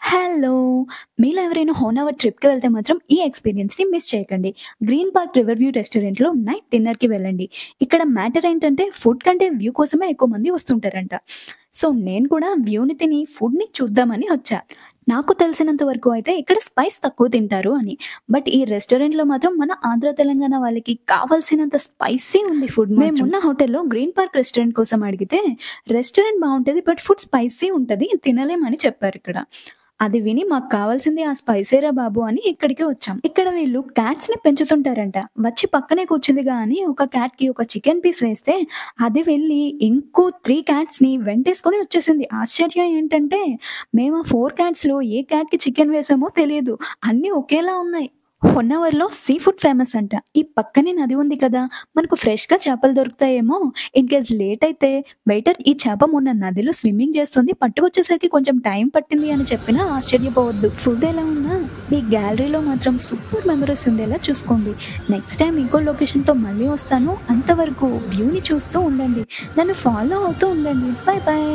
Hello! మీలో ఎవరైనా హోనవర్ ట్రిప్‌కి వెళ్తే మాత్రం ఈ ఎక్స్‌పీరియన్స్‌ని మిస్ చేయకండి. గ్రీన్ పార్క్ రివర్ వ్యూ రెస్టారెంట్‌లో నైట్ డిన్నర్‌కి వెళ్ళండి. ఇక్కడ మ్యాటర్ ఏంటంటే ఫుడ్ కంటే వ్యూ కోసమే ఎక్కువ మంది వస్తుంటారంట. సో, నేను కూడా వ్యూని తిని ఫుడ్‌ని చూద్దామని వచ్చా. నాకు తెలిసినంత వరకు అయితే ఇక్కడ స్పైస్ తక్కువ తింటారు అని. బట్ ఈ రెస్టారెంట్‌లో మాత్రం మన ఆంధ్ర, తెలంగాణ వాళ్ళకి కావాల్సినంత స్పైసీ ఉంది ఫుడ్ మాత్రం. మేమున్న హోటల్‌లో గ్రీన్ పార్క్ రెస్టారెంట్ కోసం అడిగితే, రెస్టారెంట్ బావుంటది బట్ ఫుడ్ స్పైసీ ఉంటది. తినలేమని చెప్పారిక్కడ. అది విని మాకు కావాల్సింది ఆ స్పైసేరా బాబు అని ఇక్కడికి వచ్చాం. ఇక్కడ వీళ్ళు క్యాట్స్‌ని పెంచుతుంటారంట. వచ్చి పక్కనే కూర్చుందిగా అని ఒక క్యాట్‌కి ఒక చికెన్ పీస్ వేస్తే, అది వెళ్ళి ఇంకో 3 క్యాట్స్‌ని వెంటేసుకొని వచ్చేసింది. ఆశ్చర్యం ఏంటంటే, మేము ఆ 4 క్యాట్స్‌లో ఏ క్యాట్‌కి చికెన్ వేసామో తెలీదు. అన్నీ ఒకేలా ఉన్నాయి. హొన్నవర్‌లో సీ ఫుడ్ ఫేమస్ అంట. ఈ పక్కనే నది ఉంది కదా! మనకు ఫ్రెష్‌గా చేపలు దొరుకుతాయేమో! ఇన్‌కేస్ లేట్ అయితే వెయిటర్ ఈ చేప మొన్న నదిలో స్విమ్మింగ్ చేస్తుంది. పట్టుకొచ్చేసరికి కొంచెం టైం పట్టింది అని చెప్పినా ఆశ్చర్యపోవద్దు. ఫుడ్ ఎలా ఉన్నా మీ గ్యాలరీలో మాత్రం సూపర్ మెమరీస్ ఉండేలా చూసుకోండి. నెక్స్ట్ టైమ్ ఇంకో లొకేషన్‌తో మళ్ళీ వస్తాను. అంతవరకు వ్యూని చూస్తూ ఉండండి. నన్ను ఫాలో అవుతూ ఉండండి. Bye bye.